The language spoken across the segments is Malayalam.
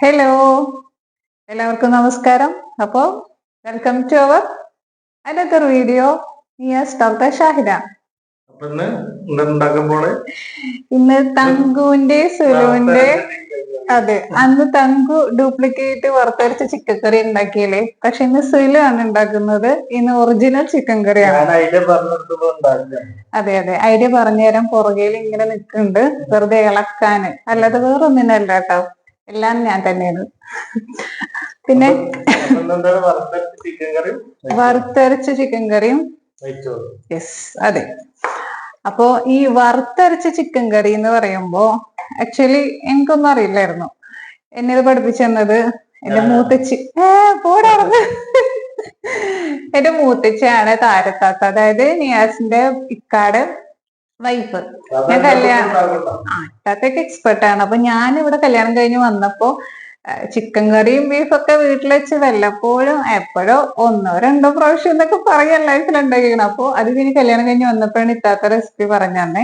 ഹലോ, എല്ലാവർക്കും നമസ്കാരം. അപ്പോൾ welcome to our another video. Shahina. ഇന്ന് തങ്കുവിന്റെ സുലുവിന്റെ അതെ, അന്ന് തങ്കു ഡ്യൂപ്ലിക്കേറ്റ് വറുത്തരച്ച ചിക്കൻ കറി ഉണ്ടാക്കിയല്ലേ. പക്ഷെ ഇന്ന് സുലു ആണ് ഉണ്ടാക്കുന്നത്. ഇന്ന് ഒറിജിനൽ ചിക്കൻ കറിയാണ്. അതെ അതെ, ഐഡിയ പറഞ്ഞുതരാൻ പുറകേൽ ഇങ്ങനെ നിൽക്കുന്നുണ്ട്, വെറുതെ ഇളക്കാന്, അല്ലാതെ വേറൊന്നിനല്ല കേട്ടോ. എല്ലാം ഞാൻ തന്നെയാണ്. പിന്നെ വറുത്തരച്ച ചിക്കൻ കറിയും. യെസ്, അതെ. അപ്പോ ഈ വറുത്തരച്ച ചിക്കൻ കറി എന്ന് പറയുമ്പോ ആക്ച്വലി എനിക്കൊന്നും അറിയില്ലായിരുന്നു. എന്നെ ഇത് പഠിപ്പിച്ചു തന്നത് എന്റെ മൂത്തച്ചി. പോടാറുണ്ട്. എന്റെ മൂത്തച്ചിയാണ് താരത്താത്ത, അതായത് നിയാസിന്റെ ഇക്കാട് വൈഫ്. ഞാൻ താത്തൊക്കെ എക്സ്പെർട്ടാണ്. അപ്പൊ ഞാൻ ഇവിടെ കല്യാണം കഴിഞ്ഞ് വന്നപ്പോ ചിക്കൻ കറിയും ബീഫൊക്കെ വീട്ടിൽ വെച്ച് വല്ലപ്പോഴും എപ്പോഴോ ഒന്നോ രണ്ടോ പ്രാവശ്യം എന്നൊക്കെ പറയാൻ ലൈഫിൽ ഉണ്ടാക്കിക്കണം. അപ്പൊ അത് കഴിഞ്ഞ് കല്യാണം കഴിഞ്ഞ് വന്നപ്പോഴാണ് ഇത്താത്ത റെസിപ്പി പറഞ്ഞു തന്നെ.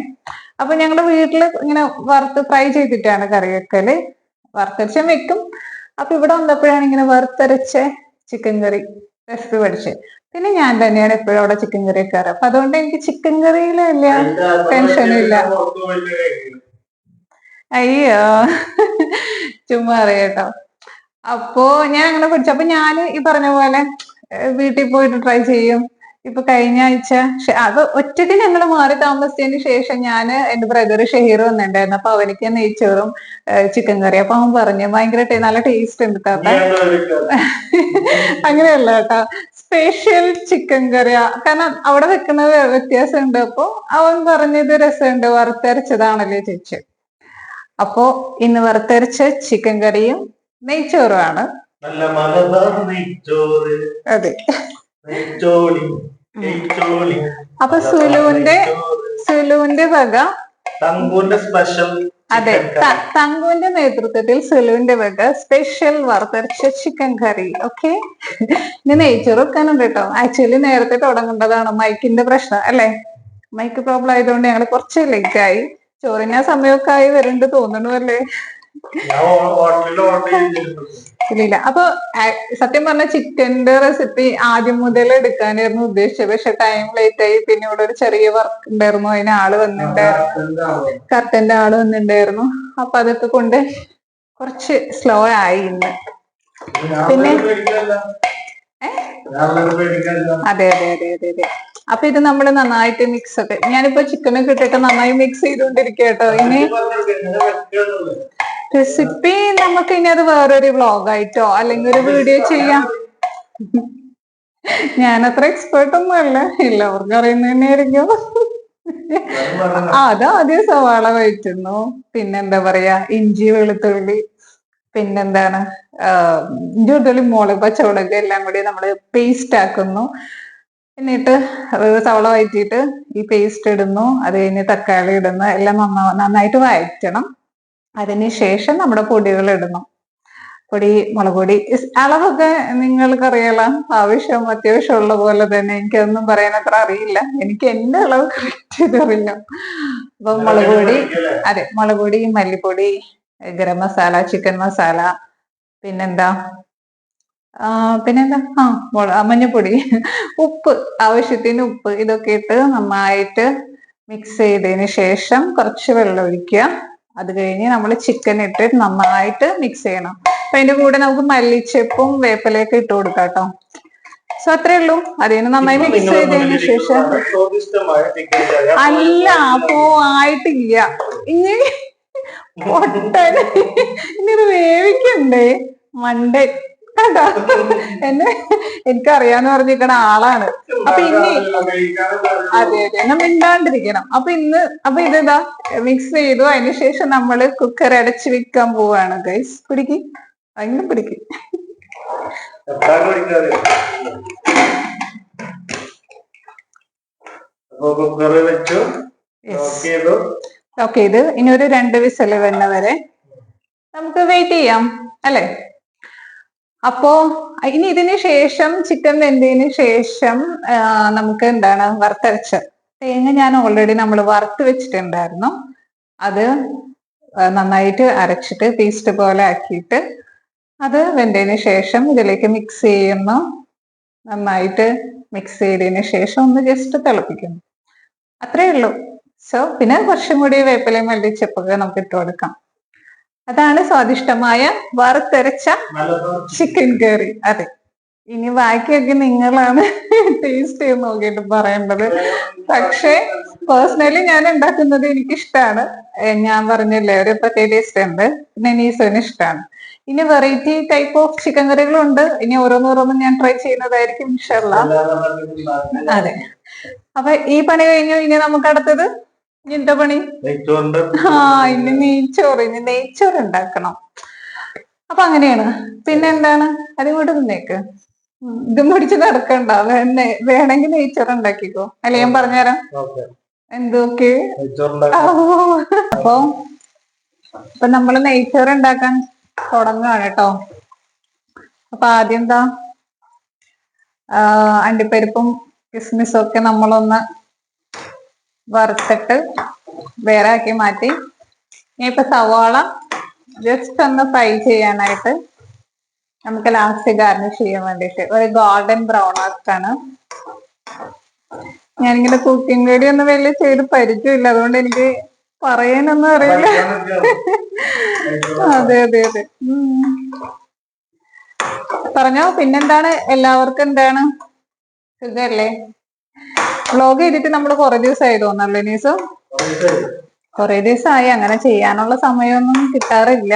അപ്പൊ ഞങ്ങളുടെ വീട്ടില് ഇങ്ങനെ വറുത്ത് ഫ്രൈ ചെയ്തിട്ടാണ് കറി വെക്കല്, വറുത്തരച്ച വെക്കും. അപ്പൊ ഇവിടെ വന്നപ്പോഴാണ് ഇങ്ങനെ വറുത്തരച്ച ചിക്കൻ കറി റെസിപ്പി പഠിച്ചത്. പിന്നെ ഞാൻ തന്നെയാണ് എപ്പോഴും അവിടെ ചിക്കൻ കറി വെക്കാറ്. അപ്പൊ അതുകൊണ്ട് എനിക്ക് ചിക്കൻ കറിയിൽ വലിയ ടെൻഷനും ഇല്ല. അയ്യോ, ചുമ്മാ അറിയാട്ടോ. അപ്പോ ഞാൻ അങ്ങനെ പഠിച്ചു. അപ്പൊ ഞാൻ ഈ പറഞ്ഞ പോലെ വീട്ടിൽ പോയിട്ട് ട്രൈ ചെയ്യും. ഇപ്പൊ കഴിഞ്ഞ ആഴ്ച അത് ഒറ്റയ്ക്ക് ഞങ്ങൾ മാറി താമസിച്ചതിന് ശേഷം ഞാൻ എന്റെ ബ്രദർ ഷെഹീർ വന്നിട്ടുണ്ടായിരുന്നു. അപ്പൊ അവനിക്ക് നെയ്ച്ചോറും ചിക്കൻ കറി. അപ്പൊ അവൻ പറഞ്ഞു ഭയങ്കര നല്ല ടേസ്റ്റ് ഉണ്ട് താത്ത. അങ്ങനെയല്ല കേട്ടോ, സ്പെഷ്യൽ ചിക്കൻ കറിയാ, കാരണം അവിടെ വെക്കുന്ന വ്യത്യാസമുണ്ട്. അപ്പൊ അവൻ പറഞ്ഞത് രസമുണ്ട്, വറുത്തരച്ചതാണല്ലേ ചേച്ചി. അപ്പോ ഇന്ന് വറുത്തരച്ച ചിക്കൻ കറിയും നെയ്ച്ചോറുമാണ്. അതെ. അപ്പൊ സുലുവിന്റെ വക സ്പെഷ്യൽ. അതെ, തങ്കുവിന്റെ നേതൃത്വത്തിൽ സുലുവിന്റെ വക സ്പെഷ്യൽ വറുത്തരച്ച ചിക്കൻ കറി. ഓക്കെ, ഇനി നെയ്ച്ചോറ് വെക്കാനുണ്ട് കേട്ടോ. ആക്ച്വലി നേരത്തെ തുടങ്ങേണ്ടതാണ്, മൈക്കിന്റെ പ്രശ്നം അല്ലെ. മൈക്ക് പ്രോബ്ലം ആയതുകൊണ്ട് ഞങ്ങൾ കുറച്ച് ലേറ്റ് ആയി. ചോറിന് സമയമൊക്കെ ആയി വരുന്നുണ്ട് തോന്നണു അല്ലേ. ഇല്ല. അപ്പൊ സത്യം പറഞ്ഞ ചിക്കന്റെ റെസിപ്പി ആദ്യം മുതൽ എടുക്കാനായിരുന്നു ഉദ്ദേശിച്ചത്. പക്ഷെ ടൈം ലേറ്റ് ആയി. പിന്നെ ഇവിടെ ഒരു ചെറിയ വർക്ക് ഉണ്ടായിരുന്നു, അതിന് ആള് വന്നിട്ടുണ്ടായിരുന്നു, കർട്ടന്റെ ആള് വന്നിട്ടുണ്ടായിരുന്നു. അപ്പൊ അതൊക്കെ കൊണ്ട് കുറച്ച് സ്ലോ ആയി ഇന്ന്. പിന്നെ അതെ അതെ അതെ അതെ അതെ. അപ്പൊ ഇത് നമ്മൾ നന്നായിട്ട് മിക്സ് ഒക്കെ, ഞാനിപ്പോ ചിക്കനൊക്കെ ഇട്ടിട്ട് നന്നായി മിക്സ് ചെയ്തുകൊണ്ടിരിക്കുക കേട്ടോ. ഇനി റെസിപ്പി നമുക്ക് ഇനി അത് വേറൊരു വ്ളോഗായിട്ടോ അല്ലെങ്കിൽ ഒരു വീഡിയോ ചെയ്യാം. ഞാനത്ര എക്സ്പേർട്ട് ഒന്നും അല്ല, എല്ലാവർക്കും അറിയുന്ന തന്നെയായിരിക്കും. അതാദ്യം സവാള വഴറ്റുന്നു, പിന്നെന്താ പറയാ ഇഞ്ചി വെളുത്തുള്ളി, പിന്നെന്താണ് ഇഞ്ചി വെളുത്തുള്ളി മുളക് പച്ചമുളക് എല്ലാം കൂടി നമ്മൾ പേസ്റ്റ് ആക്കുന്നു. എന്നിട്ട് സവാള വഴറ്റിയിട്ട് ഈ പേസ്റ്റ് ഇടുന്നു. അത് കഴിഞ്ഞ് തക്കാളി ഇടുന്നു. എല്ലാം നന്നായിട്ട് വഴറ്റണം. അതിനുശേഷം നമ്മുടെ പൊടികൾ ഇടുന്നു. മുളക് പൊടി അളവൊക്കെ നിങ്ങൾക്കറിയാലോ, അത്യാവശ്യം ഉള്ള പോലെ തന്നെ. എനിക്കൊന്നും പറയാൻ അത്ര അറിയില്ല, എനിക്ക് എന്റെ അളവ് കറക്റ്റ് ചെയ്തറിയാം. അപ്പൊ മുളക് പൊടി, അതെ, മുളക് പൊടി, മല്ലിപ്പൊടി, ഗരം മസാല, ചിക്കൻ മസാല, പിന്നെന്താ മഞ്ഞപ്പൊടി, ഉപ്പ്, ആവശ്യത്തിന് ഉപ്പ്, ഇതൊക്കെ ഇട്ട് നന്നായിട്ട് മിക്സ് ചെയ്തതിന് ശേഷം കുറച്ച് വെള്ളം ഒഴിക്കുക. അത് കഴിഞ്ഞ് നമ്മൾ ചിക്കൻ ഇട്ട് നന്നായിട്ട് മിക്സ് ചെയ്യണം. അപ്പൊ അതിന്റെ കൂടെ നമുക്ക് മല്ലിച്ചെപ്പും വേപ്പിലയൊക്കെ ഇട്ട് കൊടുക്കാം കേട്ടോ. സോ അത്രേ ഉള്ളൂ. അതിന് നന്നായി മിക്സ് ചെയ്തതിന് ശേഷം അല്ല, അപ്പോ ആയിട്ടില്ല, ഇനി പൊട്ടൻ, ഇനി ഇത് വേവിക്കണ്ടേ മണ്ടൻ കേട്ടോ. എനിക്കറിയാന്ന് പറഞ്ഞിരിക്കണ ആളാണ്. അപ്പൊ ഇനി അതെ അതെ, ഞാൻ മിണ്ടാണ്ടിരിക്കണം. അപ്പൊ ഇതാ മിക്സ് ചെയ്തു. അതിനുശേഷം നമ്മള് കുക്കർ അടച്ചു വെക്കാൻ പോവാണ് ഗൈസ്. പിടിക്ക്, അങ്ങനെ പിടിക്ക്. ഓക്കെ, ഇത് ഇനി ഒരു 2 വിസിൽ വരുന്ന വരെ നമുക്ക് വെയിറ്റ് ചെയ്യാം അല്ലെ. അപ്പോ ഇനി ഇതിന് ശേഷം ചിക്കൻ വെന്തതിന് ശേഷം നമുക്ക് എന്താണ് വറുത്തരച്ച തേങ്ങ ഞാൻ ഓൾറെഡി നമ്മൾ വറുത്ത് വെച്ചിട്ടുണ്ടായിരുന്നു. അത് നന്നായിട്ട് അരച്ചിട്ട് പേസ്റ്റ് പോലെ ആക്കിയിട്ട് അത് വെന്തതിന് ശേഷം ഇതിലേക്ക് മിക്സ് ചെയ്യുന്നു. നന്നായിട്ട് മിക്സ് ചെയ്തതിന് ശേഷം ഒന്ന് ജസ്റ്റ് തിളപ്പിക്കുന്നു. അത്രേ ഉള്ളൂ. സോ പിന്നെ കുറച്ചും കൂടി വേപ്പിലയും മല്ലിച്ചപ്പൊക്കെ നമുക്ക് ഇട്ട് കൊടുക്കാം. അതാണ് സ്വാദിഷ്ടമായ വറുത്തരച്ച ചിക്കൻ കറി. അതെ, ഇനി ബാക്കിയൊക്കെ നിങ്ങളാണ് ടേസ്റ്റ് ചെയ്ത് നോക്കിയിട്ട് പറയേണ്ടത്. പക്ഷെ പേഴ്സണലി ഞാൻ ഉണ്ടാക്കുന്നത് എനിക്കിഷ്ടമാണ്. ഞാൻ പറഞ്ഞില്ലേ, ഒരു പ്രത്യേക ടേസ്റ്റ് ഉണ്ട്. പിന്നെ നീസോന് ഇഷ്ടമാണ്. ഇനി വെറൈറ്റി ടൈപ്പ് ഓഫ് ചിക്കൻ കറികളുണ്ട്. ഇനി ഓരോന്നോരോന്നും ഞാൻ ട്രൈ ചെയ്യുന്നതായിരിക്കും ഇൻഷാല്ലാ. അതെ, അപ്പൊ ഈ പണി കഴിഞ്ഞു. ഇനി നമുക്ക് അടുത്തത് എന്താ പണി? ഇനി നെയ്ച്ചോറ് ഉണ്ടാക്കണം. അപ്പൊ അങ്ങനെയാണ്. പിന്നെ എന്താണ്, അതിങ്ങോട്ട് നിന്നേക്ക്. ഇതും പിടിച്ച് നടക്കണ്ട. വേണമെങ്കിൽ നെയ്ച്ചോറ് ഉണ്ടാക്കിക്കോ, അല്ലെ ഞാൻ പറഞ്ഞുതരാം എന്തൊക്കെ. അപ്പൊ നമ്മള് നെയ്ച്ചോറ് ഉണ്ടാക്കാൻ തുടങ്ങുകയാണ് കേട്ടോ. അപ്പൊ ആദ്യം എന്താ, അണ്ടിപ്പരിപ്പും കിസ്മിസും ഒക്കെ നമ്മളൊന്ന് വറുത്തിട്ട് വേറെ ആക്കി മാറ്റി. ഇനിയിപ്പൊ സവാള ജസ്റ്റ് ഒന്ന് ഫ്രൈ ചെയ്യാനായിട്ട് നമുക്ക് ലാസ്റ്റ് ഗാർണിഷ് ചെയ്യാൻ വേണ്ടിട്ട് ഒരു ഗോൾഡൻ ബ്രൗൺ ആക്കാണ്. ഞാനിങ്ങനെ കുക്കിംഗ് വീഡിയോ ഒന്നും വലിയ ചെയ്ത് പരിചയമില്ല, അതുകൊണ്ട് എനിക്ക് പറയാനൊന്നും അറിയില്ല. അതെ അതെ അതെ. പറഞ്ഞോ, പിന്നെന്താണ്, എല്ലാവർക്കും എന്താണ്, സുഖല്ലേ? വ്ലോഗ് ചെയ്തിട്ട് നമ്മള് കുറെ ദിവസമായി തോന്നല്ലേ നീസു? കുറെ ദിവസമായി. അങ്ങനെ ചെയ്യാനുള്ള സമയമൊന്നും കിട്ടാറില്ല.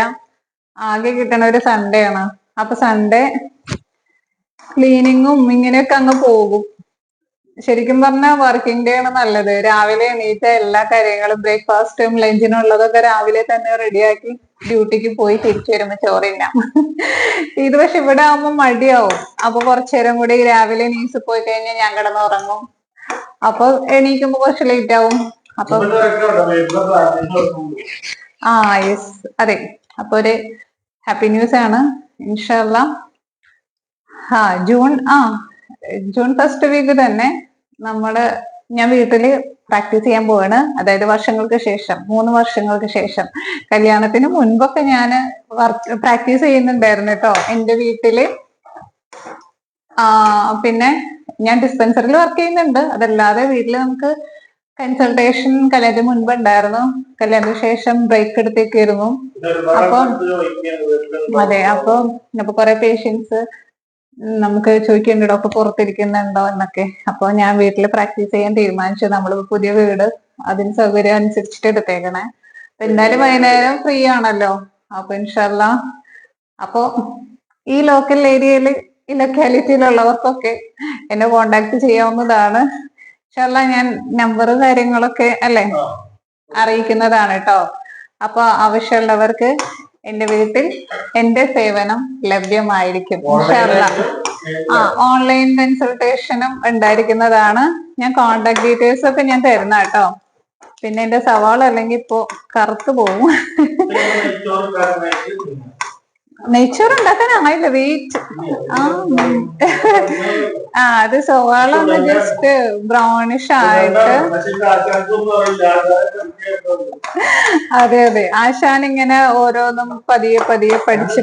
ആകെ കിട്ടണ ഒരു സൺഡേ ആണ്. അപ്പൊ സൺഡേ ക്ലീനിങ്ങും ഇങ്ങനെയൊക്കെ അങ്ങ് പോകും. ശരിക്കും പറഞ്ഞാൽ വർക്കിംഗ് ഡേ ആണ് നല്ലത്. രാവിലെ എണീറ്റ എല്ലാ കാര്യങ്ങളും ബ്രേക്ക്ഫാസ്റ്റും ലഞ്ചിനും ഉള്ളതൊക്കെ രാവിലെ തന്നെ റെഡിയാക്കി ഡ്യൂട്ടിക്ക് പോയി തിരിച്ചു വരുമ്പോ ചോറിനാം. ഇത് പക്ഷെ ഇവിടെ ആവുമ്പോ മടിയാവും. അപ്പൊ കുറച്ചേരം കൂടി രാവിലെ നീസ് പോയി കഴിഞ്ഞാൽ ഞാൻ കിടന്നുറങ്ങും. അപ്പൊ എണീക്കുമ്പോ കുറച്ച് ലേറ്റ് ആവും. അപ്പൊ യെസ്, അതെ. അപ്പൊ ഒരു ഹാപ്പി ന്യൂസ് ആണ് ഇൻഷാല്ലാ. ജൂൺ ഫസ്റ്റ് വീക്ക് തന്നെ ഞാൻ വീട്ടില് പ്രാക്ടീസ് ചെയ്യാൻ പോവാണ്. അതായത് വർഷങ്ങൾക്ക് ശേഷം, 3 വർഷങ്ങൾക്ക് ശേഷം. കല്യാണത്തിന് മുൻപൊക്കെ ഞാൻ പ്രാക്ടീസ് ചെയ്യുന്നുണ്ടായിരുന്നു കേട്ടോ എന്റെ വീട്ടില്. പിന്നെ ഞാൻ ഡിസ്പെൻസറിൽ വർക്ക് ചെയ്യുന്നുണ്ട്. അതല്ലാതെ വീട്ടില് നമുക്ക് കൺസൾട്ടേഷൻ കല്യാണത്തിന് മുൻപ് ഉണ്ടായിരുന്നു. കല്യാണത്തിന് ശേഷം ബ്രേക്ക് എടുത്തേക്കായിരുന്നു. അതെ, അപ്പൊ കുറെ പേഷ്യൻസ് നമുക്ക് ചോദിക്കുന്നുണ്ട് ഡോക്ടർ പുറത്തിരിക്കുന്നുണ്ടോ എന്നൊക്കെ. അപ്പൊ ഞാൻ വീട്ടിൽ പ്രാക്ടീസ് ചെയ്യാൻ തീരുമാനിച്ചു. നമ്മൾ പുതിയ വീട് അതിന് സൗകര്യം അനുസരിച്ചിട്ട് എടുത്തേക്കണേ. അപ്പൊ എന്തായാലും വൈകുന്നേരം ഫ്രീ ആണല്ലോ. അപ്പൊ ഇൻഷാല്ലാ, അപ്പൊ ഈ ലോക്കൽ ഏരിയയില്, ഈ ലൊക്കാലിറ്റിയിലുള്ളവർക്കൊക്കെ എന്നെ കോണ്ടാക്ട് ചെയ്യാവുന്നതാണ്. ഇൻഷാല്ലാ, ഞാൻ നമ്പർ കാര്യങ്ങളൊക്കെ അറിയിക്കുന്നതാണ് കേട്ടോ. അപ്പൊ ആവശ്യമുള്ളവർക്ക് എന്റെ വീട്ടിൽ എന്റെ സേവനം ലഭ്യമായിരിക്കും ഇൻഷാല്ലാ. ഓൺലൈൻ കൺസൾട്ടേഷനും ഉണ്ടായിരിക്കുന്നതാണ്. ഞാൻ കോണ്ടാക്ട് ഡീറ്റെയിൽസ് ഒക്കെ ഞാൻ തരുന്ന കേട്ടോ. പിന്നെ എന്റെ സവാള അല്ലെങ്കിൽ ഇപ്പൊ കറുത്തു പോകും. നെയ്ച്ചോറ് ഉണ്ടാക്കാനായില്ല, വെയിറ്റ്. അത് സവാള ഒന്ന് ജസ്റ്റ് ബ്രൗണിഷ് ആയിട്ട്. അതെ അതെ, ആശാൻ ഇങ്ങനെ ഓരോന്നും പതിയെ പതിയെ പഠിച്ച്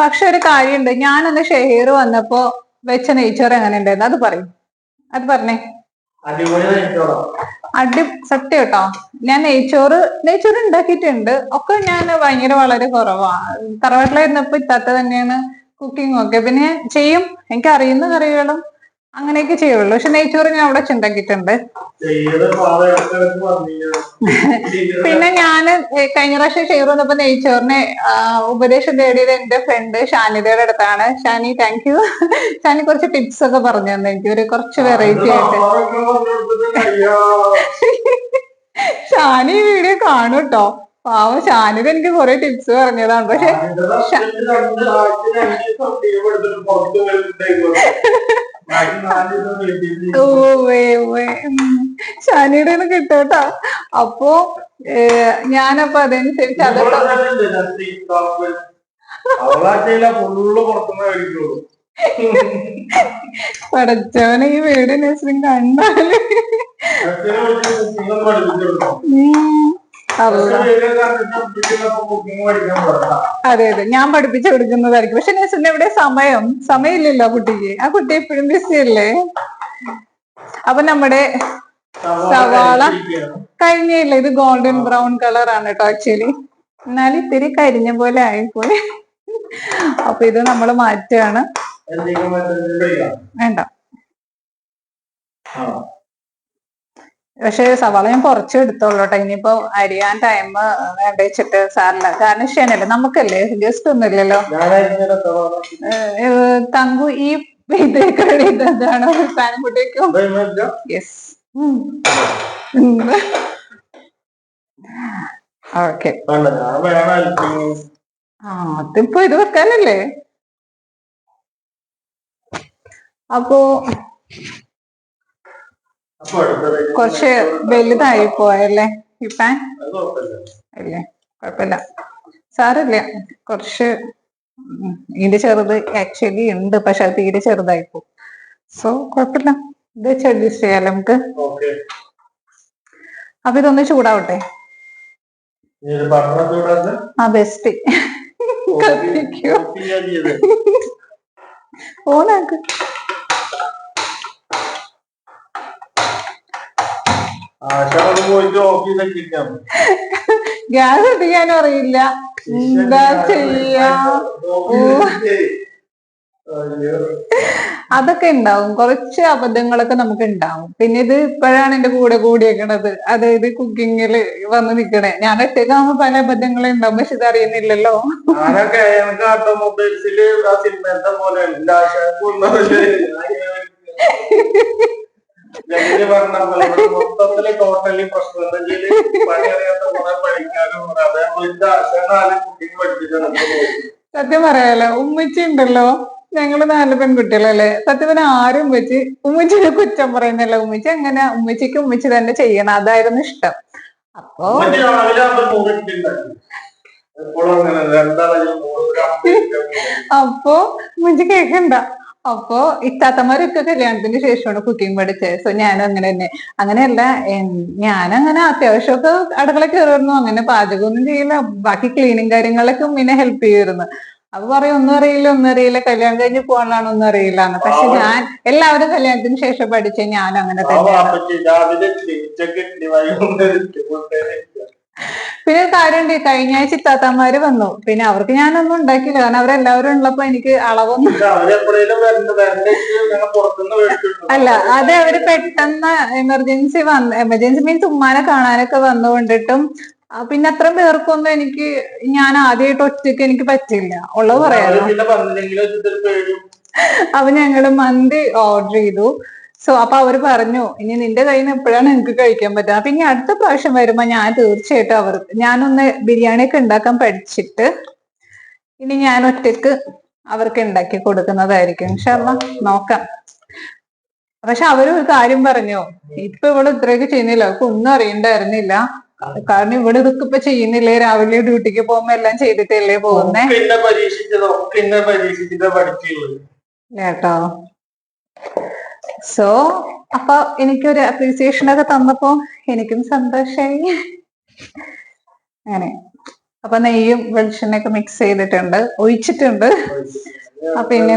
പക്ഷെ ഒരു കാര്യമുണ്ട്, ഞാനന്ന് ഷെയർ വന്നപ്പോ വെച്ച നെയ്ച്ചോറ് എങ്ങനെ ഉണ്ടായിരുന്നു അത് പറഞ്ഞേ. സത്യം കേട്ടോ, ഞാൻ നെയ്ച്ചോറ് ഉണ്ടാക്കിയിട്ടുണ്ട്. ഒക്കെ ഞാൻ വളരെ കുറവാ. തറവാട്ടിലായിരുന്നപ്പോ ഇത്താത്ത തന്നെയാണ് കുക്കിംഗ് ഒക്കെ. പിന്നെ ചെയ്യും, എനിക്ക് അറിയുന്ന കറികളും അങ്ങനെയൊക്കെ ചെയ്യുള്ളൂ. പക്ഷെ നെയ്ച്ചോറ് ഞാൻ അവിടെ ഉണ്ടാക്കിയിട്ടുണ്ട്. പിന്നെ ഞാന് കഴിഞ്ഞ പ്രാവശ്യം ഷെയർ വന്നപ്പോ നെയ്ച്ചോറിനെ ഉപദേശം തേടിയത് എന്റെ ഫ്രണ്ട് ഷാനിതയുടെ അടുത്താണ്. Shani, thank you. ഷാനി കുറച്ച് ടിപ്സ് ഒക്കെ പറഞ്ഞു തന്നെ എനിക്ക്, ഒരു കുറച്ച് വെറൈറ്റി ആയിട്ട്. ഷാനി ഈ വീഡിയോ കാണും കേട്ടോ. പാവം, ഷാനിത് എനിക്ക് കുറെ ടിപ്സ് പറഞ്ഞതാണ്. പക്ഷെ ഷാനിയുടെ ഒന്ന് കിട്ടോട്ടോ. അപ്പൊ ഞാനപ്പൊ അതനുസരിച്ച് അതൊക്കെ പടച്ചവനെ, ഈ വീട് നസ്രിൻ കണ്ടാല് അതെ അതെ, ഞാൻ പഠിപ്പിച്ചു കൊടുക്കുന്നതായിരിക്കും. പക്ഷെ നെസിന് എവിടെ സമയമില്ലല്ലോ കുട്ടിക്ക്. ആ കുട്ടി എപ്പോഴും ബിസി അല്ലേ. അപ്പൊ നമ്മുടെ സവാള കഴിഞ്ഞില്ല. ഇത് ഗോൾഡൻ ബ്രൗൺ കളർ ആണ് കേട്ടോ ആക്ച്വലി. എന്നാലും ഇത്തിരി കരിഞ്ഞ പോലെ ആയിപ്പോയി. അപ്പൊ ഇത് നമ്മൾ മാറ്റുകയാണ്. വേണ്ട, പക്ഷെ സവാള ഞാൻ കുറച്ച് എടുത്തോളൂ കേട്ടോ. ഇനിയിപ്പോ അരിയാൻ ടൈം വേണ്ട വെച്ചിട്ട് സാറില്ല. കാരണം ക്ഷണല്ലേ, നമുക്കല്ലേ, ജസ്റ്റ് ഒന്നുമില്ലല്ലോ. തങ്കു ഈ ഇതാണ് പാനക്കുട്ടിക്കും. Yes, okay. അതിപ്പോ ഇത് വെക്കാനല്ലേ. അപ്പോ കുറച്ച് വലുതായി പോയല്ലേ ഈ പാൻ അല്ലേ. കുഴപ്പമില്ല, സാരല്ല. കുറച്ച് ഇതിന്റെ ചെറുത് ആക്ച്വലി ഉണ്ട്, പക്ഷെ അത് തീരെ ചെറുതായിപ്പോ. സോ കുഴപ്പമില്ല, ഇത് വെച്ച് അഡ്ജസ്റ്റ് ചെയ്യാലോ നമുക്ക്. അപ്പൊ ഇതൊന്ന് ചൂടാവട്ടെ. ആ ബെസ്റ്റ്. കത്തിക്കോ ഓണാക്ക്. ഗ്യാസ് കത്തിക്കാനും അറിയില്ല, എന്താ ചെയ്യാ. അതൊക്കെ ഉണ്ടാവും, കുറച്ച് അബദ്ധങ്ങളൊക്കെ നമുക്ക് ഉണ്ടാവും. പിന്നെ ഇത് ഇപ്പോഴാണ് എന്റെ കൂടെ കൂടിയേക്കണത്, അതായത് കുക്കിങ്ങില് വന്ന് നിക്കണേ. ഞാൻ ഒറ്റയ്ക്കാവുമ്പോ പല അബദ്ധങ്ങളും ഉണ്ടാവും, പക്ഷെ ഇത് അറിയുന്നില്ലല്ലോ. സത്യം പറയാലോ, ഉമ്മച്ചി ഉണ്ടല്ലോ, ഞങ്ങള് 4 പെൺകുട്ടികളല്ലേ. സത്യത്തിന് ആരും ഉമ്മച്ചി ഉമ്മച്ചിനെ കുറ്റം പറയുന്നില്ല. ഉമ്മച്ചി അങ്ങനെ, ഉമ്മച്ചിക്ക് ഉമ്മച്ചി തന്നെ ചെയ്യണം, അതായിരുന്നു ഇഷ്ടം. അപ്പൊ ഉമ്മച്ചി കേക്കണ്ട. അപ്പൊ ഇത്താത്തമാരൊക്കെ കല്യാണത്തിന് ശേഷമാണ് കുക്കിംഗ് പഠിച്ചത്. സോ ഞാനും അങ്ങനെ തന്നെ. അങ്ങനെയല്ല, ഞാനങ്ങനെ അത്യാവശ്യമൊക്കെ അടുക്കള കയറുന്നു, അങ്ങനെ പാചകമൊന്നും ചെയ്യില്ല. ബാക്കി ക്ലീനിങ് കാര്യങ്ങളൊക്കെ ഉമ്മിനെ ഹെൽപ്പ് ചെയ്യുമായിരുന്നു. അപ്പൊ പറയും ഒന്നും അറിയില്ല, കല്യാണം കഴിഞ്ഞ് പോകാനാണ് ഒന്നും അറിയില്ല എന്ന്. പക്ഷെ ഞാൻ എല്ലാവരും കല്യാണത്തിന് ശേഷം പഠിച്ച ഞാനും അങ്ങനെ തന്നെയാണ്. പിന്നെ കാര്യമുണ്ട്, കഴിഞ്ഞ ആഴ്ച ഇത്താത്തമാര് വന്നു. പിന്നെ അവർക്ക് ഞാനൊന്നും ഉണ്ടാക്കിയില്ല, കാരണം അവരെല്ലാവരും ഉള്ളപ്പോ എനിക്ക് അളവൊന്നും അല്ല. അത് അവര് പെട്ടെന്ന് എമർജൻസി മീൻസ് ഉമ്മാനെ കാണാനൊക്കെ വന്നുകൊണ്ടിട്ടും പിന്നെ അത്രയും പേർക്കൊന്നും ഞാൻ ആദ്യമായിട്ട് ഒറ്റയ്ക്ക് എനിക്ക് പറ്റില്ല, ഉള്ളത് പറയാലോ. അപ്പൊ ഞങ്ങള് മന്തി ഓർഡർ ചെയ്തു. സോ അപ്പൊ അവര് പറഞ്ഞു, ഇനി നിന്റെ കയ്യിൽ നിന്ന് എപ്പോഴാണ് നിങ്ങക്ക് കഴിക്കാൻ പറ്റുക. അപ്പൊ ഇനി അടുത്ത പ്രാവശ്യം വരുമ്പോ ഞാൻ തീർച്ചയായിട്ടും ഞാനൊന്ന് ബിരിയാണി ഒക്കെ ഉണ്ടാക്കാൻ പഠിച്ചിട്ട് ഇനി ഞാൻ ഒറ്റക്ക് അവർക്ക് ഉണ്ടാക്കി കൊടുക്കുന്നതായിരിക്കും. ഇൻഷാ അല്ലാഹ് നോക്കാം. പക്ഷെ അവര് ഒരു കാര്യം പറഞ്ഞു, ഇപ്പൊ ഇവിടെ ഇത്രയൊക്കെ ചെയ്യുന്നില്ല, അവർക്ക് ഒന്നും അറിയണ്ടായിരുന്നില്ല. കാരണം ഇവിടെ ഇതൊക്കെ ഇപ്പൊ ചെയ്യുന്നില്ലേ, രാവിലെ ഡ്യൂട്ടിക്ക് പോകുമ്പോ എല്ലാം ചെയ്തിട്ടല്ലേ പോകുന്നേ കേട്ടോ. സോ അപ്പൊ എനിക്കൊരു അപ്രീസിയേഷൻ ഒക്കെ തന്നപ്പോ എനിക്കും സന്തോഷായി. അങ്ങനെ അപ്പൊ നെയ്യും വെളിച്ചെണ്ണയൊക്കെ മിക്സ് ചെയ്തിട്ടുണ്ട്, ഒഴിച്ചിട്ടുണ്ട്. അപ്പൊ ഇനി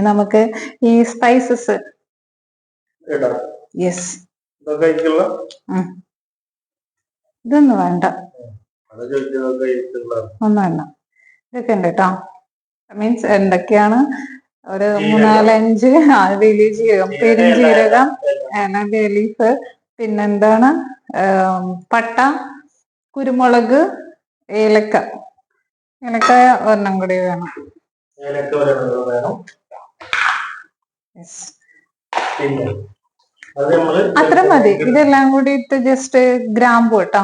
നമുക്ക് ഈ സ്പൈസസ്. യെസ്, ഇതൊന്നും വേണ്ട, ഒന്നും വേണ്ട. ഇതൊക്കെ ഉണ്ട് കേട്ടോ. മീൻസ് എന്തൊക്കെയാണ്, ഒരു 3-4-5 വലിയ ജീരകം, പെരുംജീരകം, ബേ ലീഫ്, പിന്നെന്താണ് പട്ട, കുരുമുളക്, ഏലക്ക ഒരെണ്ണം കൂടി വേണം. അത്ര മതി. ഇതെല്ലാം കൂടി ഇട്ട് ജസ്റ്റ് ഗ്രാമ്പു കേട്ടോ.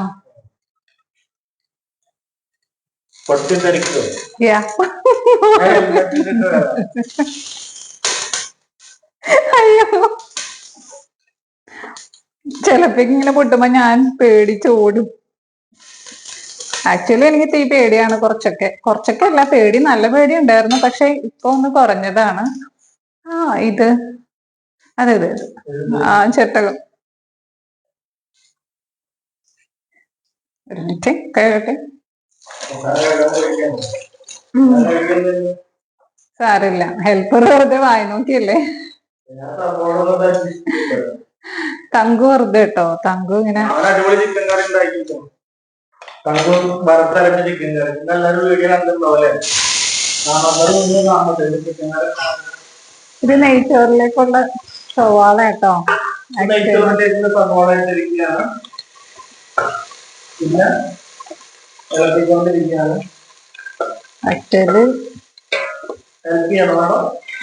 അയ്യോ, ചിലപ്പോ ഇങ്ങനെ പൊട്ടുമ്പോ ഞാൻ പേടിച്ചോടും. ആക്ച്വലി എനിക്ക് തീ പേടിയാണ്, കുറച്ചൊക്കെ അല്ല, പേടി, നല്ല പേടി ഉണ്ടായിരുന്നു. പക്ഷെ ഇപ്പൊ ഒന്ന് കുറഞ്ഞതാണ്. ഇത് അതെ ചട്ടകം. ഒരു മിനിറ്റ് കഴിയട്ടെ. സാരില്ല, ഹെൽപ്പർ വെറുതെ വായി നോക്കിയല്ലേ. തങ്കു വെറുതെ കേട്ടോ, തങ്കു ഇങ്ങനെ ഇത് നെയ്ച്ചോറിലേക്കുള്ള സവാള കേട്ടോ. പിന്നെ ഇളക്കിക്കൊണ്ടിരിക്കുകയാണ്.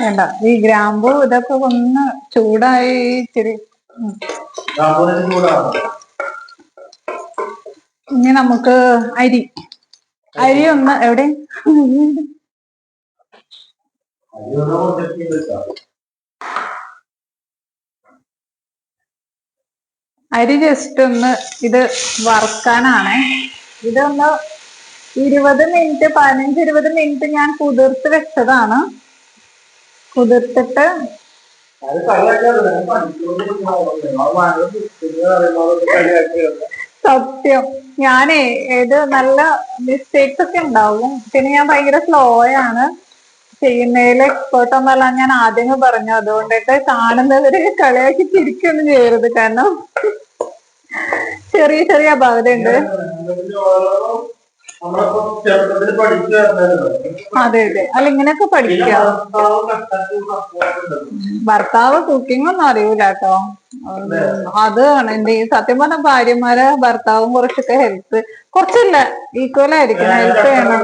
വേണ്ട, ഈ ഗ്രാമ്പു ഇതൊക്കെ ഒന്ന് ചൂടായി ഇച്ചിരി. ഇനി നമുക്ക് അരി ഒന്ന് എവിടെ അരി ജസ്റ്റ് ഒന്ന് ഇത് വറുക്കാനാണ്. ഇതൊന്ന് 20 മിനിറ്റ് 15-20 മിനിറ്റ് ഞാൻ കുതിർത്ത് വെച്ചതാണ്. കുതിർത്തിട്ട് സത്യം ഞാനേ ഇത് നല്ല മിസ്റ്റേക്സ് ഒക്കെ ഉണ്ടാവും. പിന്നെ ഞാൻ ഭയങ്കര സ്ലോ ആണ് ചെയ്യുന്നതിൽ, എക്സ്പേർട്ട് ഒന്നല്ല ഞാൻ ആദ്യമേ പറഞ്ഞു. അതുകൊണ്ടിട്ട് കാണുന്നവര് കളിയാക്കി ചിരിക്കൊന്നും ചെയ്യരുത്, കാരണം ചെറിയ ചെറിയ അപാകതയുണ്ട്. അതെ അതെ, അല്ല ഇങ്ങനെയൊക്കെ പഠിക്കാം. ഭർത്താവ് കുക്കിംഗ് ഒന്നും അറിയൂല കേട്ടോ. അതാണ് എന്റെ സത്യം പറഞ്ഞ ഭാര്യമാരെ ഭർത്താവും കുറച്ചൊക്കെ ഹെൽപ്പ്, കുറച്ചല്ല ഈക്വൽ ആയിരിക്കണം, ഹെൽപ്പ് ചെയ്യണം.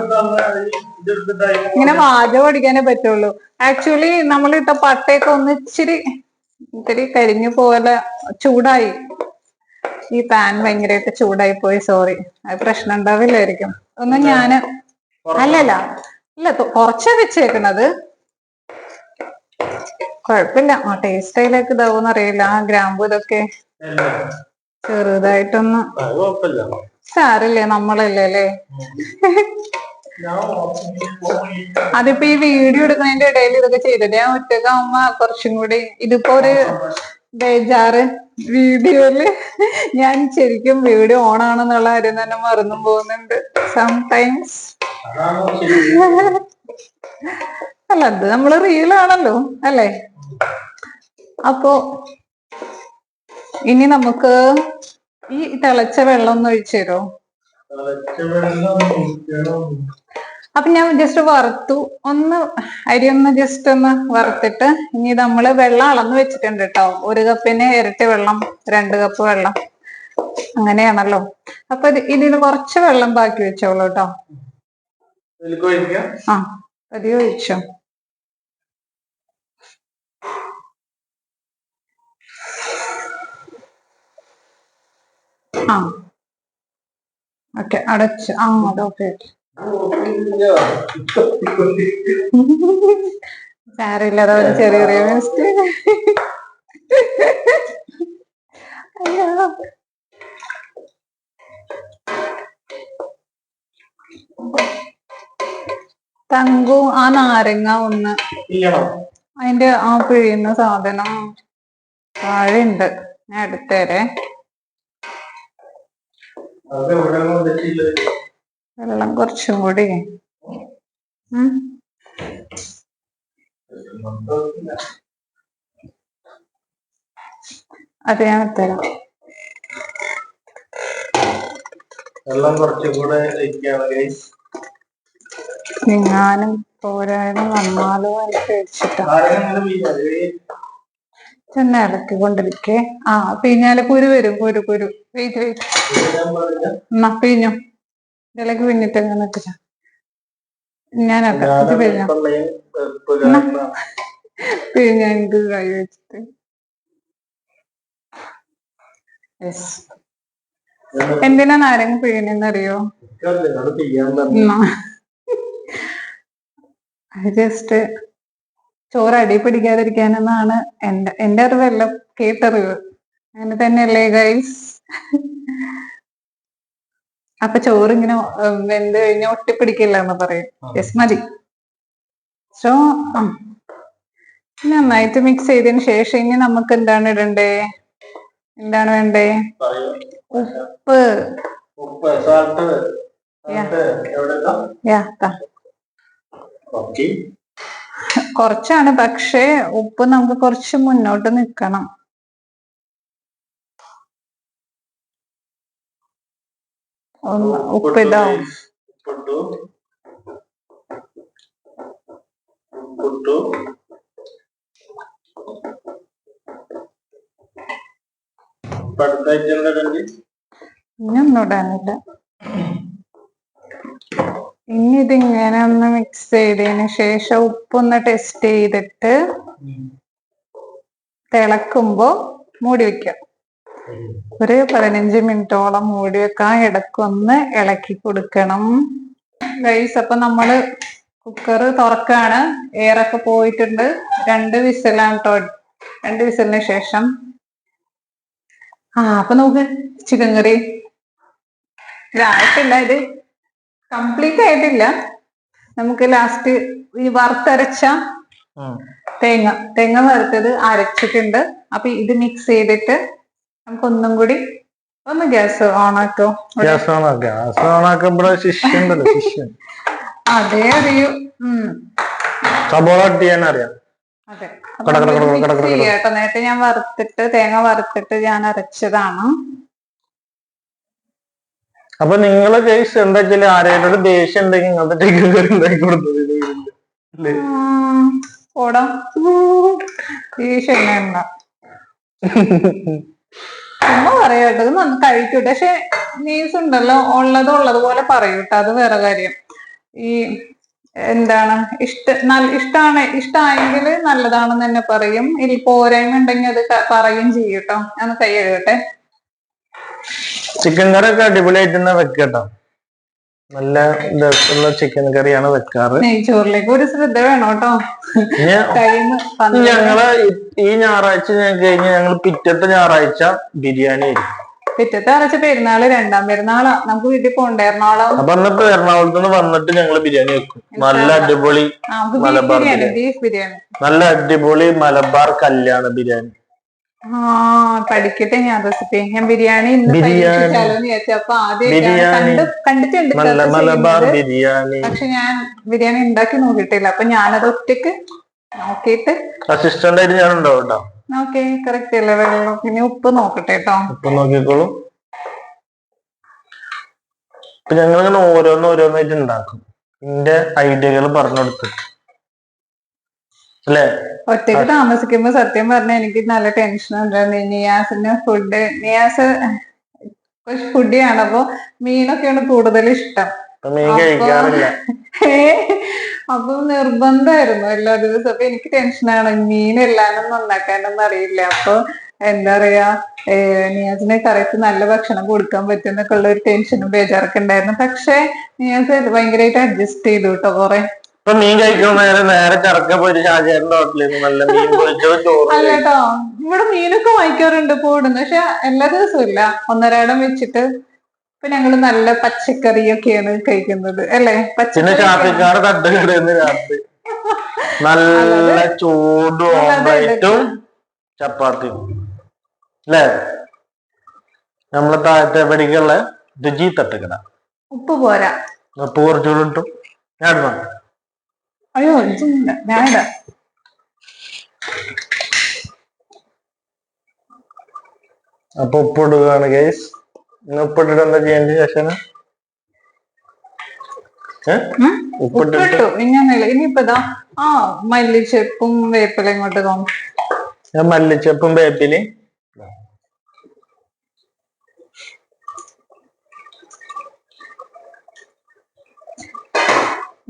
ഇങ്ങനെ വാചകം പഠിക്കാനേ പറ്റുള്ളൂ. ആക്ച്വലി നമ്മളിട്ട പട്ടയൊക്കെ ഒന്ന് ഇത്തിരി കരിഞ്ഞു പോലെ ചൂടായി. ഈ പാൻ ഭയങ്കരമായിട്ട് ചൂടായി പോയി, സോറി. അത് പ്രശ്നം ഉണ്ടാവില്ലായിരിക്കും. ഒന്ന് ഞാന് അല്ലല്ല ഇല്ല, കുറച്ചാ വെച്ചേക്കണത്, കുഴപ്പമില്ല. ടേസ്റ്റ് അതിലേക്ക് ഇതാവൂന്ന് അറിയില്ല. ആ ഗ്രാമ്പൂ ഇതൊക്കെ ചെറുതായിട്ടൊന്ന്, സാരില്ലേ, നമ്മളല്ലേ അല്ലേ. അതിപ്പോ ഈ വീഡിയോ എടുക്കുന്നതിന്റെ ഇടയിൽ ഇതൊക്കെ ചെയ്തിട്ട് ഞാൻ ഒറ്റക്കാവുമ്പോ കുറച്ചും കൂടി ഇതിപ്പോ ഒരു ബേജാറ്. വീഡിയോയില് ഞാൻ ശരിക്കും വീഡിയോ ഓൺ ആണെന്നുള്ള കാര്യം തന്നെ മറന്നും പോകുന്നുണ്ട് സംടൈംസ്. അല്ല, അത് നമ്മള് റീലാണല്ലോ അല്ലേ. അപ്പോ ഇനി നമുക്ക് ഈ തിളച്ച വെള്ളം ഒന്ന് ഒഴിച്ചു തരോ? അപ്പൊ ഞാൻ ജസ്റ്റ് വറുത്തു ഒന്ന്, അരി ഒന്ന് ജസ്റ്റ് ഒന്ന് വറുത്തിട്ട് ഇനി നമ്മള് വെള്ളം അളന്ന് വെച്ചിട്ടുണ്ട് കേട്ടോ. 1 കപ്പിന് ഇരട്ടി വെള്ളം, 2 കപ്പ് വെള്ളം, അങ്ങനെയാണല്ലോ. അപ്പൊ ഇതിന് കുറച്ച് വെള്ളം ബാക്കി വെച്ചോളൂ കേട്ടോ. ആ, പതിയെ ഒഴിച്ചോ. ആ ഓക്കെ, അടച്ച്. അതൊക്കെ സാരമില്ല, അതൊരു ചെറിയ മിസ്റ്റേക്ക്. അയ്യോ, തങ്കു ആ നാരങ്ങ ഒന്ന് അതിന്റെ ആ പിഴിയുന്ന സാധനം താഴെ ഉണ്ട്, ഞാൻ എടുത്തേരെ. വെള്ളം കുറച്ചും കൂടി. അത് ഞാൻ തരാം. വെള്ളം കുറച്ചുകൂടെ നിങ്ങാനും പോരാനും വന്നാലോ എന്ന് പേടിച്ചിട്ടാണ് ചെന്ന ഇളക്കിക്കൊണ്ടിരിക്കേ. പിഞ്ഞാല് കുരു വരും, കുരു. വെയിറ്റ് എന്നാ പിഞ്ഞു ഇതിലേക്ക് പിന്നിട്ട് എങ്ങനെ ഞാനൊക്കെ ഇത് പിഴിഞ്ഞ എനിക്ക് കൈ വെച്ചിട്ട്. എന്തിനാ നാരങ്ങ പിഴിഞ്ഞെന്നറിയോ? ജസ്റ്റ് ചോറ് അടി പിടിക്കാതിരിക്കാനെന്നാണ് എന്റെ അറിവെല്ലാം, കേട്ടറിവ്. അങ്ങനെ തന്നെയല്ലേ ഗൈസ്? അപ്പൊ ചോറിങ്ങനെ വെന്ത് കഴിഞ്ഞ ഒട്ടിപ്പിടിക്കില്ല എന്ന് പറയും. യെസ്, മതി. സോ നന്നായിട്ട് മിക്സ് ചെയ്തതിന് ശേഷം ഇനി നമുക്ക് എന്താണ് ഇടണ്ടേ? എന്താണ് വേണ്ടേ? ഉപ്പ്. ഉപ്പ് സാൾട്ട് ഓക്കെ. കുറച്ചാണ്, പക്ഷേ ഉപ്പ് നമുക്ക് കുറച്ച് മുന്നോട്ട് നിക്കണം. ഉപ്പിടാവും. ഇനിയൊന്നും ഇടാനില്ല. ഇനി ഇതിങ്ങനെ ഒന്ന് മിക്സ് ചെയ്തതിന് ശേഷം ഉപ്പൊന്ന് ടെസ്റ്റ് ചെയ്തിട്ട് തിളക്കുമ്പോ മൂടി വെക്കാം. ഒരു 15 മിനിറ്റോളം മൂടി വെക്കാം. ഇടക്കൊന്ന് ഇളക്കി കൊടുക്കണം ഗൈസ്. അപ്പൊ നമ്മള് കുക്കർ തുറക്കാണ്. എയറൊക്കെ പോയിട്ടുണ്ട്. 2 വിസിലാണ് കേട്ടോ. 2 വിസിലിന് ശേഷം അപ്പൊ നമുക്ക് ചിക്കൻ കറി ഇതായിട്ടില്ല, ഇത് കംപ്ലീറ്റ് ആയിട്ടില്ല. നമുക്ക് ലാസ്റ്റ് ഈ വറുത്തരച്ച തേങ്ങ വറുത്തത് അരച്ചിട്ടുണ്ട്. അപ്പൊ ഇത് മിക്സ് ചെയ്തിട്ട് നമുക്ക് ഒന്നും കൂടി ഒന്ന് ഗ്യാസ് ഓണാക്കോ. അതേ അറിയൂ. അതെ, കേട്ടോ. നേരത്തെ ഞാൻ തേങ്ങ വറുത്തിട്ട് ഞാൻ അരച്ചതാണ്. അപ്പൊ നിങ്ങള് കേസ് എന്താ വെച്ചാല് ആരെങ്കിലും ദേഷ്യം ഉണ്ടെങ്കിൽ ഇങ്ങനത്തെ ചിക്കൻ കറി ഉണ്ടാക്കി കൊടുത്തത് ഓടാ ദേഷ്യം ഉമ്മ പറയട്ടോ, ഇത് നന്ന് കഴിക്കൂട്ടെ. പക്ഷെ നീസ് ഉണ്ടല്ലോ, ഉള്ളതുപോലെ പറയൂട്ടോ. അത് വേറെ കാര്യം. ഈ എന്താണ് ഇഷ്ടമായെങ്കിൽ നല്ലതാണെന്ന് തന്നെ പറയും. ഇനി പോരായ്മ ഉണ്ടെങ്കിൽ അത് പറയും ചെയ്യൂട്ടോ. ഞാൻ കൈ കഴുകട്ടെ. ചിക്കൻ കറി ഒക്കെ അടിപൊളിയായിട്ട് തന്നെ വെക്കട്ടോ. നല്ല രസമുള്ള ചിക്കൻ കറിയാണ് വെക്കാറ്. നെയ്ച്ചോറിലേക്ക് ഒരു ശ്രദ്ധ വേണം കേട്ടോ. ഞങ്ങള് ഈ ഞായറാഴ്ച കഴിഞ്ഞ് ഞങ്ങൾ പിറ്റത്തെ ഞായറാഴ്ച ബിരിയാണി ആയിരിക്കും. പിറ്റത്തെ ആഴ്ച പെരുന്നാള്, 2ാം പെരുന്നാളാ. നമുക്ക് വീട്ടിൽ പോണ്ടേ എറണാകുളം. അപ്പൊ എന്നിട്ട് എറണാകുളത്ത് നിന്ന് വന്നിട്ട് ഞങ്ങള് ബിരിയാണി വെക്കും. നല്ല അടിപൊളി മലബാർ ബീഫ് ബിരിയാണി, നല്ല അടിപൊളി മലബാർ കല്യാണ ബിരിയാണി. പഠിക്കട്ടെ ഞാൻ റെസിപ്പി. ഞാൻ ബിരിയാണി അപ്പൊ കണ്ടിട്ടുണ്ട്, പക്ഷെ ഞാൻ ബിരിയാണി ഉണ്ടാക്കി നോക്കിയിട്ടില്ല. അപ്പൊ ഞാനത് ഒറ്റക്ക് നോക്കിയിട്ട് അസിസ്റ്റന്റ് ആയിട്ട് ഞാൻ ഉണ്ടാവും. ഓക്കെ, കറക്റ്റ് അല്ലേ? വെള്ളം പിന്നെ ഉപ്പ് നോക്കട്ടെ കേട്ടോ. ഉപ്പ് നോക്കിക്കോളൂ. ഇപ്പൊ ഞങ്ങളിങ്ങനെ ഓരോന്നായിട്ട് ഉണ്ടാക്കും. എന്റെ ഐഡിയകൾ പറഞ്ഞു കൊടുത്തിട്ട് അല്ലേ. ഒറ്റയ്ക്ക് താമസിക്കുമ്പോ സത്യം പറഞ്ഞാൽ എനിക്ക് നല്ല ടെൻഷൻ ഉണ്ടായിരുന്നു. നിയാസ് ഫുഡിയാണ്. അപ്പൊ മീനൊക്കെയാണ് കൂടുതൽ ഇഷ്ടം. അപ്പൊ നിർബന്ധമായിരുന്നു എല്ലാ ദിവസവും. അപ്പൊ എനിക്ക് ടെൻഷനാണ്, മീനെല്ലാനും നന്നാക്കാനൊന്നും അറിയില്ല. അപ്പൊ എന്താ പറയാ, നിയാസിനെ കറക്റ്റ് നല്ല ഭക്ഷണം കൊടുക്കാൻ പറ്റും എന്നൊക്കെ ഉള്ള ഒരു ടെൻഷനും ബേജാറൊക്കെ ഉണ്ടായിരുന്നു. പക്ഷെ നിയാസ് ഭയങ്കരമായിട്ട് അഡ്ജസ്റ്റ് ചെയ്തു കേട്ടോ. കുറെ ഇപ്പൊ മീൻ കഴിക്കുന്ന നേരെ ചറക്ക പോയിട്ട് ഷാജേറിന്റെ ഹോട്ടലിൽ നല്ല മീൻ അല്ലട്ടോ, ഇവിടെ മീനൊക്കെ വാങ്ങിക്കാറുണ്ട് പോടുന്നു. പക്ഷെ എല്ലാ ദിവസവും ഇല്ല, ഒന്നരാടം വെച്ചിട്ട്. ഇപ്പൊ ഞങ്ങള് നല്ല പച്ചക്കറിയൊക്കെയാണ് കഴിക്കുന്നത് അല്ലേ. ഷാഫിക്കാട് തട്ടുകടന്ന് രാത്രി നല്ല ചൂട് ഓംലേറ്റും ചപ്പാത്തി അല്ലേ. നമ്മളെ താഴത്തെ പടിക്കുള്ള രുചി തട്ടുകട. ഉപ്പ് പോരാ, ഉപ്പ് കുറച്ചുകൂടെ ഇട്ടും ഞാൻ അയ്യോ ഞാനിടാ. അപ്പൊ ഉപ്പിടുകയാണ് ഗൈസ്. ഉപ്പിട്ടിട്ട് എന്താ ചെയ്യേണ്ട ശേഷം ഉപ്പിട്ടു. ഇനിയിപ്പോ മല്ലിച്ചെപ്പും വേപ്പില ഇങ്ങോട്ട് തോന്നും. ഞാൻ മല്ലിച്ചെപ്പും വേപ്പിലയും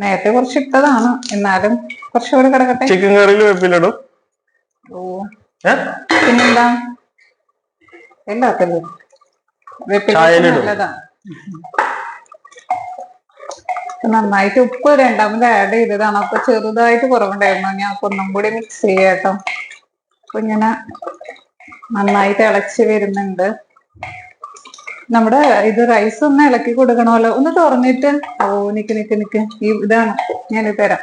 നേരത്തെ കുറച്ച് ഇട്ടതാണ്, എന്നാലും കുറച്ചുകൂടെ കിടക്കട്ടെ. ചിക്കൻ കറിയിൽ വേപ്പിലിടും. പിന്നെന്താ, എല്ലാത്തിലും വേപ്പില നല്ലതാണ്. നന്നായിട്ട് ഉപ്പ് 2ാമത് ആഡ് ചെയ്തതാണ്. അപ്പൊ ചെറുതായിട്ട് കുറവുണ്ടായിരുന്നു. ഞാൻ ഒന്നും കൂടി മിക്സ് ചെയ്യാട്ടോ. അപ്പൊ ഇങ്ങനെ നന്നായിട്ട് ഇളച്ച് വരുന്നുണ്ട്. നമ്മുടെ ഇത് റൈസ് ഒന്ന് ഇളക്കി കൊടുക്കണമല്ലോ. ഒന്ന് തുറന്നിട്ട് നിക്ക് ഇതാണ് ഞാനിത് തരാം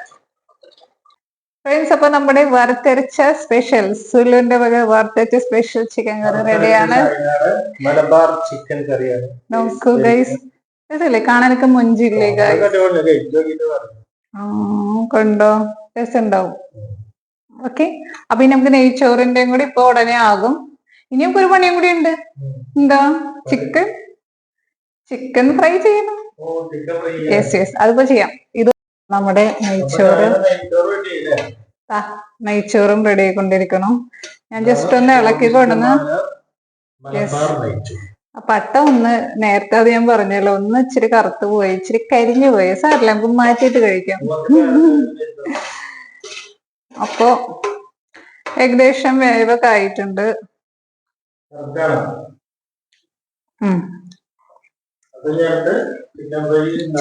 ഫ്രണ്ട്സ്. അപ്പൊ നമ്മുടെ വറുത്തരച്ച സ്പെഷ്യൽ സുലുവിന്റെ വക വറുത്തരച്ച സ്പെഷ്യൽ ചിക്കൻ കറി റെഡിയാണ്. മലബാർ ചിക്കൻ കറിയാണ്. നോക്കൂ ഗൈസ്, രസല്ലേ കാണാനൊക്കെ മൊഞ്ചില്ലേ കൊണ്ടോ രസമുണ്ടാവും. ഓക്കെ, അപ്പൊ ഇനി നമുക്ക് നെയ്ച്ചോറിന്റെയും കൂടി ഇപ്പൊ ഉടനെ ആകും. ഇനി നമുക്ക് ഒരു പണിയും കൂടി ഉണ്ട്. എന്താ? ചിക്കൻ ഫ്രൈ ചെയ്യണം. യെസ് യെസ്, അതിപ്പോ ചെയ്യാം. ഇത് നമ്മുടെ നെയ്ച്ചോറും റെഡി ആയിക്കൊണ്ടിരിക്കണം. ഞാൻ ജസ്റ്റ് ഒന്ന് ഇളക്കി കൊണ്ടുവന്ന് പട്ട ഒന്ന് നേരത്തെ അത് ഞാൻ പറഞ്ഞല്ലോ, ഒന്ന് ഇച്ചിരി കറുത്ത് പോയി, ഇച്ചിരി കരിഞ്ഞു പോയി. സാറില്ല, നമുക്ക് മാറ്റിയിട്ട് കഴിക്കാം. അപ്പൊ ഏകദേശം വേവൊക്കെ ആയിട്ടുണ്ട്.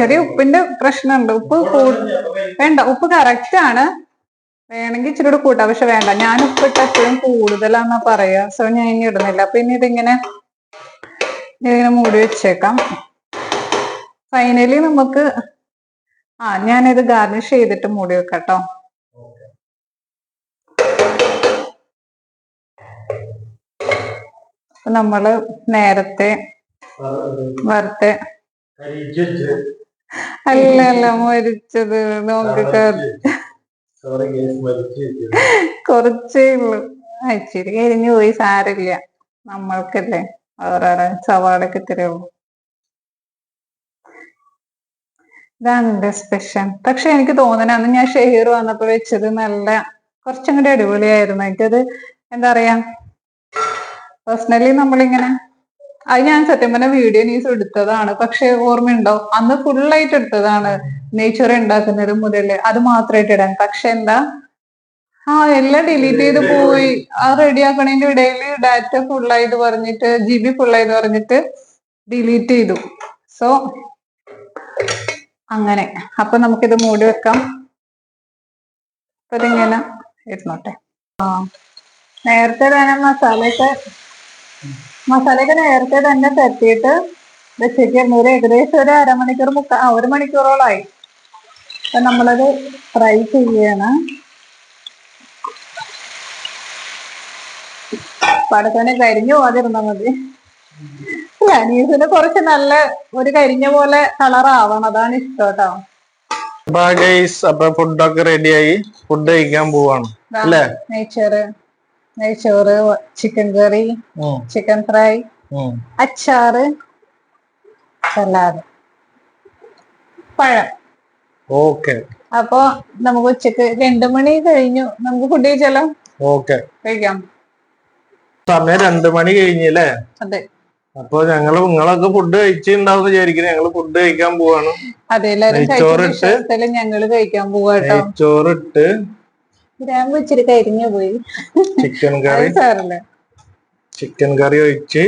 ചെറിയ ഉപ്പിന്റെ പ്രശ്നമുണ്ട്. ഉപ്പ് വേണ്ട, ഉപ്പ് കറക്റ്റ് ആണ്. വേണമെങ്കിൽ ഇച്ചിരി കൂടെ കൂട്ടാം, പക്ഷെ വേണ്ട. ഞാൻ ഉപ്പിട്ട് എപ്പോഴും കൂടുതലാന്നാ പറയാ. സോ ഞാൻ ഇനി ഇടുന്നില്ല. അപ്പൊ ഇനി ഇതിങ്ങനെ മൂടി വെച്ചേക്കാം. ഫൈനലി നമുക്ക് ഞാനിത് ഗാർണിഷ് ചെയ്തിട്ട് മൂടി വെക്കാട്ടോ. നമ്മള് നേരത്തെ വറുത്തെ അല്ല മരിച്ചത് നോക്ക് കുറച്ചേ ഉള്ളു. ഇച്ചിരി കരിഞ്ഞു പോയി, സാരില്ല, നമ്മൾക്കല്ലേ. വേറെ സവാളൊക്കെ ഇത്തിരി ഉള്ളു. ഇതാണ് എന്റെ സ്പെഷ്യൽ. പക്ഷെ എനിക്ക് തോന്നുന്നു അന്ന് ഞാൻ ഷെയർ വന്നപ്പോ വെച്ചത് നല്ല കുറച്ചും കൂടി അടിപൊളിയായിരുന്നു. എനിക്കത് എന്താ പറയാ, പേഴ്സണലി നമ്മളിങ്ങനെ അത് ഞാൻ സത്യം പറഞ്ഞ വീഡിയോ ന്യൂസ് എടുത്തതാണ്. പക്ഷെ ഓർമ്മയുണ്ടോ, അന്ന് ഫുള്ളായിട്ട് എടുത്തതാണ് നെയ്ച്ചോറ് ഉണ്ടാക്കുന്നത് മുതല് അത് മാത്രമായിട്ട് ഇടാൻ. പക്ഷെ എന്താ, എല്ലാം ഡിലീറ്റ് ചെയ്ത് പോയി. റെഡി ആക്കണതിന്റെ ഇടയിൽ ഡാറ്റ ഫുള്ളായിട്ട് പറഞ്ഞിട്ട് GB ഫുള്ളായിട്ട് പറഞ്ഞിട്ട് ഡിലീറ്റ് ചെയ്തു. സോ അങ്ങനെ. അപ്പൊ നമുക്കിത് മൂടി വെക്കാം. അപ്പൊ ഇതിങ്ങനെ ഇരുന്നോട്ടെ. നേരത്തെ തന്നെ മസാലയൊക്കെ നേരത്തെ തന്നെ തട്ടിയിട്ട് വെച്ചിരിക്കുന്നു. ഏകദേശം ഒരു അരമണിക്കൂർ 1 മണിക്കൂറോളായി. അപ്പൊ നമ്മളത് ഫ്രൈ ചെയ്യാണ്. പടത്തോനെ കരിഞ്ഞു പോകാതിരുന്നാ മതി. അനീസിന് കുറച്ച് നല്ല ഒരു കരിഞ്ഞ പോലെ കളറാവണം, അതാണ് ഇഷ്ടം കേട്ടോ. അപ്പൊ ഫുഡൊക്കെ റെഡിയായി, ഫുഡ് കഴിക്കാൻ പോവാണ് അല്ലേ? നെയ്ച്ചോറ്, ചിക്കൻ കറി, ചിക്കൻ ഫ്രൈ, അച്ചാറ്, സലാഡ്, പഴം. ഓക്കെ. അപ്പൊ നമുക്ക് ഉച്ചക്ക് 2 മണി കഴിഞ്ഞു. നമുക്ക് ഫുഡ് കഴിച്ചാലോ? ഓക്കെ, കഴിക്കാം. സമയം 2 മണി കഴിഞ്ഞല്ലേ? അതെ. അപ്പൊ നിങ്ങളൊക്കെ ഫുഡ് കഴിച്ചിട്ടുണ്ടാവും വിചാരിക്കുന്നത്. ഞങ്ങള് ഫുഡ് കഴിക്കാൻ പോവാണ്. അതെ, എല്ലാരും ഞങ്ങള് കഴിക്കാൻ പോവാട്ടോ. ചോറിട്ട് ഇച്ചിരി കരിഞ്ഞു പോയി. ചിക്കൻ കറി ഒഴിച്ച്,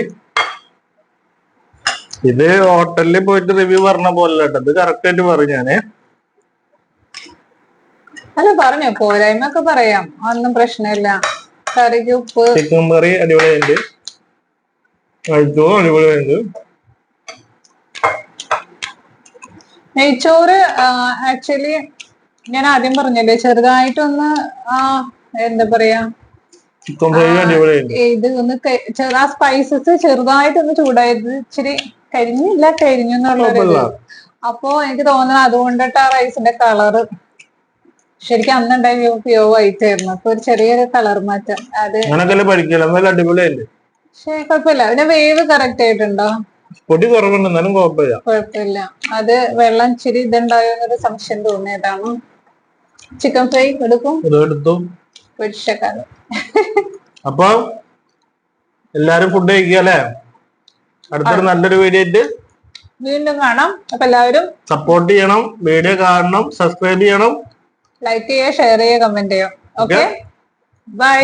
ഇത് ഹോട്ടലിൽ പോയിട്ട് റിവ്യൂ പറഞ്ഞ പോലെ കേട്ടോ, ഇത് കറക്റ്റ് ആയിട്ട് പറയും ഞാന്. അല്ല പറഞ്ഞോ, പോരായ്മ ഒക്കെ പറയാം, ഒന്നും പ്രശ്നമില്ല. കറിക്ക് ഉപ്പ്, ചിക്കൻ കറി അടിപൊളിയുണ്ട്, അടിപൊളിയുണ്ട്. നെയ്ച്ചോറ് ആക്ച്വലി ഞാൻ ആദ്യം പറഞ്ഞല്ലേ, ചെറുതായിട്ടൊന്ന് എന്താ പറയാ, ചിക്കൻ ഫ്രൈ അടിപൊളിയുണ്ട്. ഇത് ഒന്ന് സ്പൈസസ് ചെറുതായിട്ടൊന്ന് ചൂടായത്, ഇച്ചിരി കരിഞ്ഞു എന്നുള്ളത്. അപ്പൊ എനിക്ക് തോന്നുന്നത് അതുകൊണ്ടിട്ട് ആ റൈസിന്റെ കളറ് ശരിക്കും അന്നുണ്ടായ പ്യോ വൈറ്റ് ആയിരുന്നു. അപ്പൊ ഒരു ചെറിയൊരു കളർ മാറ്റം. അത് പക്ഷെ കുഴപ്പമില്ല. അതിന്റെ വേവ് കറക്റ്റ് ആയിട്ടുണ്ടോ? പൊടി കുറവുണ്ടെന്നാലും കുഴപ്പമില്ല. അത് വെള്ളം ഇച്ചിരി ഇതുണ്ടായോ എന്നൊരു സംശയം തോന്നിയതാണ്. ചിക്കൻ ഫ്രൈ എടുക്കും. അപ്പൊ എല്ലാരും ഫുഡ് കഴിക്കല്ലേ? അടുത്തൊരു നല്ലൊരു വീഡിയോ ആയിട്ട് വീണ്ടും കാണാം. അപ്പൊ എല്ലാവരും സപ്പോർട്ട് ചെയ്യണം, വീഡിയോ കാണണം, സബ്സ്ക്രൈബ് ചെയ്യണം, ലൈക്ക് ചെയ്യുക, ഷെയർ ചെയ്യുക, കമന്റ് ചെയ്യുക. Okay, by.